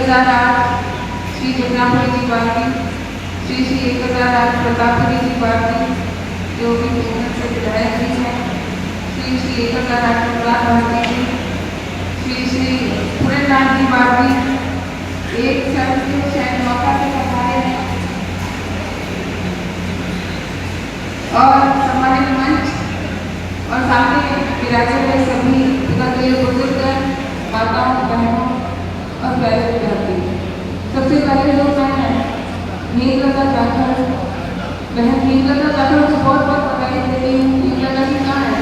1008 श्री जगन्नाथपुरी जी भारती, श्री श्री 1008 प्रतापपुरी जी भारती जो भी केंद्र से विधायक जी हैं, श्री श्री 1008 प्रताप भारती जी, श्री श्री पुरेन्द्रनाथ जी भारती एक शब्द से शायद मौका से पधारे हैं और सम्मानित मंच और सामने विराजे हुए सभी बुजुर्ग माताओं, बहनों और प्यारे विद्यार्थी। सबसे पहले लोग मैं हेमलता जाखड़, बहन हेमलता जाखड़ को बहुत बहुत बधाई देती हूँ। हेमलता जी कहाँ है?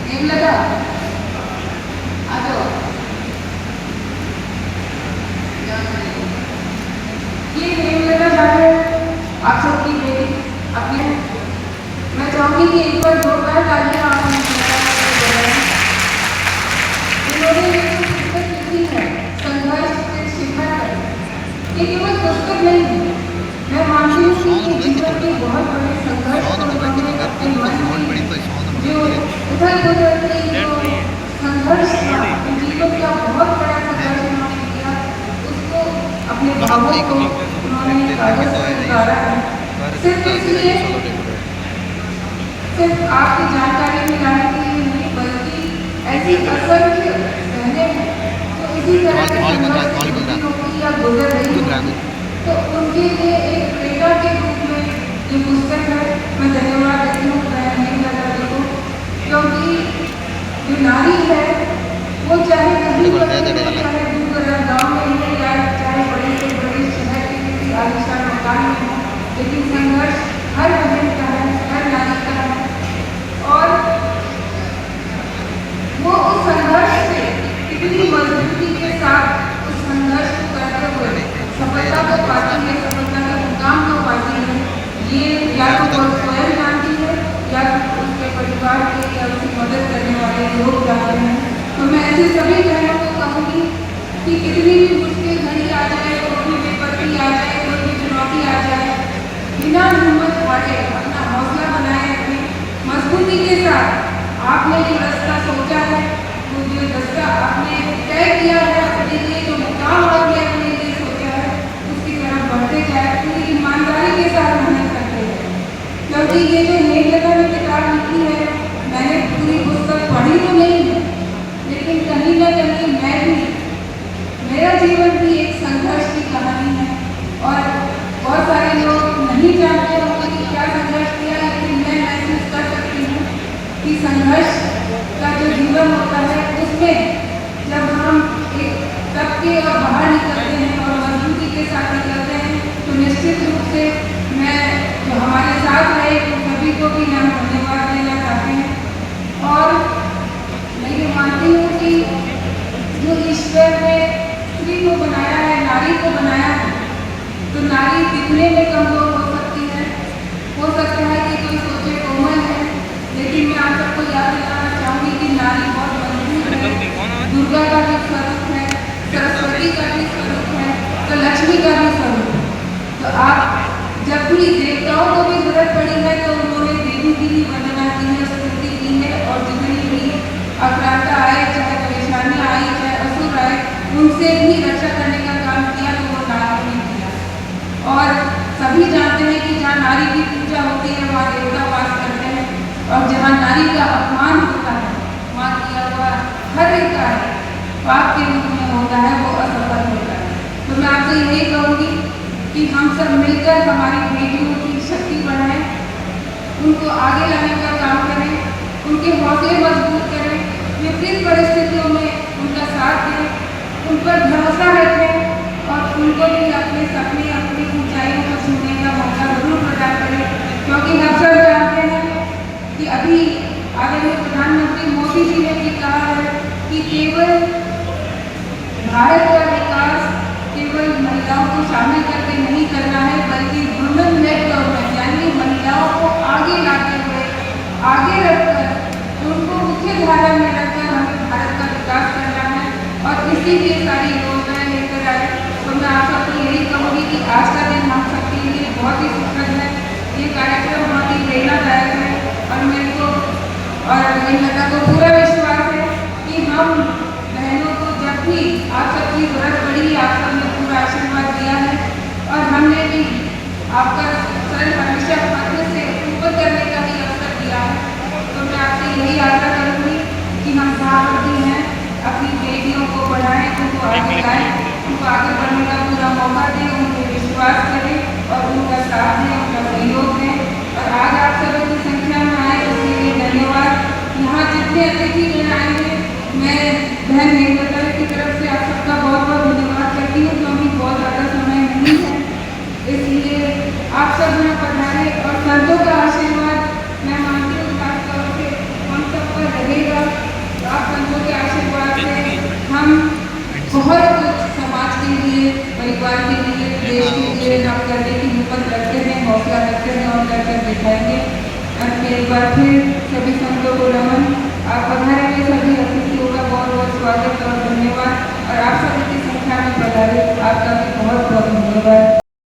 हेमलता आ जाओ। ये हेमलता जाखड़ आप सबकी बेटी अपने, मैं चाहूँगी कि एक बार जोरदार तालियां आप इन्होंने एक पुस्तक लिखी है संघर्ष से शिखर तक। ये केवल पुस्तक नहीं है, मैं मानती हूँ कि जीवन के बहुत बड़े संघर्ष अपने मन में जो उधर उधर के जो संघर्ष जीवन का बहुत बड़ा संघर्ष उन्होंने किया, उसको अपने भावों को उन्होंने कागज पर उतारा है। सिर्फ इसलिए सिर्फ आपकी जानकारी में लाने के लिए नहीं, बल्कि ऐसी असंख्य बहनें हैं तो इसी तरह के संघर्ष होगी या गुजर रही होगी, तो उनके लिए एक प्रेरणा के रूप में ये पुस्तक है। मैं धन्यवाद देती हूँ बहन हेमलता जी को, क्योंकि जो नारी है वो चाहे कहीं पर चाहे दूर गाँव में हो या चाहे बड़े से बड़े शहर के किसी आलिशान मकान में हो, लेकिन संघर्ष हर बहन का है, हर नारी का है। और वो उस संघर्ष से कितनी मजबूती के साथ उस संघर्ष को करते हुए सफलता को पाती है, सफलता के मुकाम को पाती है, ये या तो वो स्वयं जानती है या उसके परिवार के या उसकी मदद करने वाले लोग जानते हैं। तो मैं ऐसे सभी बहनों को कहूँगी कि कितनी भी मुश्किल घड़ी आ जाए, कोई भी विपत्ति आ जाए, कोई भी चुनौती आ जाए, बिना हिम्मत हारे अपना हौसला बनाए रखें, मजबूती के साथ आपने जो रास्ता सोचा है, वो जो रास्ता आपने तय किया है अपने लिए, जो मुकाम आपने अपने लिए सोचा है, उसकी तरफ बढ़ते जाए, पूरी ईमानदारी के साथ मेहनत करते हैं। क्योंकि ये जो हेमलता ने किताब लिखी है, मैंने पूरी पुस्तक पढ़ी तो नहीं है, लेकिन कहीं ना कहीं मैं भी, मेरा जीवन भी एक संघर्ष की कहानी है और बहुत सारे लोग नहीं जानते होंगे कि क्या संघर्ष किया, लेकिन मैं महसूस कर सकती हूँ कि संघर्ष का जो जीवन होता है उसमें जब हम एक तबके और बाहर निकलते हैं और मजबूती के साथ निकलते हैं, तो निश्चित रूप से मैं जो हमारे साथ रहे उन सभी को भी हम धन्यवाद देना चाहते हैं। और मैं ये मानती हूँ कि जो ईश्वर ने स्त्री को बनाया है, नारी को बनाया है, तो नारी दिखने में कमजोर हो सकती है, हो सकता है कि कोई सोचे कोमल है, लेकिन मैं आप सबको याद दिलाना चाहूँगी कि नारी बहुत मजबूत है, दुर्गा का भी स्वरूप है, सरस्वती का भी स्वरूप है, तो लक्ष्मी का भी स्वरूप है। तो आप जब भी देवताओं को भी जरूरत पड़ी है तो उन्होंने देवी की ही वंदना की है, स्तुति की है, और जितनी भी अक्रांता आए, चाहे परेशानियाँ आई, चाहे असुर आए, उनसे भी रक्षा करने का काम किया, तो वो नारी ने किया। और सभी जानते हैं कि जहाँ नारी की पूजा होती है वहाँ देवता वास करते हैं, और जहाँ नारी का अपमान होता है वहाँ किया हुआ हर एक कार्य पाप के रूप में होता है, वो असफल होता है। तो मैं आपसे यही कहूँगी कि हम सब मिलकर हमारी बेटियों की शक्ति बढ़ाएं, उनको आगे लाने का काम करें, उनके हौसले मजबूत करें, विपरीत परिस्थितियों में उनका साथ दें, उन पर भरोसा रखें और उनको भी अपने सपने, अपनी ऊंचाइयों को छूने का मौका जरूर प्रदान करें। क्योंकि हम सब जानते हैं कि अभी आदरणीय प्रधानमंत्री मोदी जी ने भी कहा है कि केवल भारत का विकास केवल महिलाओं को शामिल करके नहीं करना है, बल्कि वुमेन लेड गवर्नमेंट, यानी महिलाओं को आगे लाते हुए, आगे रखकर, उनको मुख्य धारा में रखकर हमें भारत का विकास करना है, और इसीलिए सारी योजनाएं लेकर आए। तो मैं आप सबको यही कहूँगी कि आज का दिन हम सबके लिए बहुत ही सुखद है, ये कार्यक्रम बहुत ही प्रेरणादायक है, और मेरे को और हेमलता को पूरा विश्वास है कि हम बहनों को जब भी आप सबकी जरूरत पड़ी, आप सब आगे लाएं, उनको आगे बढ़ने का पूरा मौका दें, उनको विश्वास करें और उनका साथ दें, उनका सहयोग दें। और आज आप सभी की संख्या में आए उसके लिए धन्यवाद। यहाँ जितने अतिथिगण आए हैं, मैं बहन नेत्रता की तरफ से आप सबका बहुत बहुत धन्यवाद करती हूँ, क्योंकि बहुत ज़्यादा समय नहीं है, इसलिए आप सब यहाँ पधारे और संतों का आशीर्वाद मैं मानती हूँ खास तौर से हम सब पर रहेगा। आप संतों के आशीर्वाद से हम बहुत कुछ समाज के लिए, परिवार के लिए, देश के लिए हम करने की हिम्मत रखते हैं, हौसला रखते हैं और करके दिखाएंगे। और एक बार फिर सभी संतों को नमन। आप पधारे हुए सभी अतिथियों का बहुत बहुत स्वागत और धन्यवाद। और आप सभी की संख्या में पधारे, आपका भी बहुत बहुत धन्यवाद।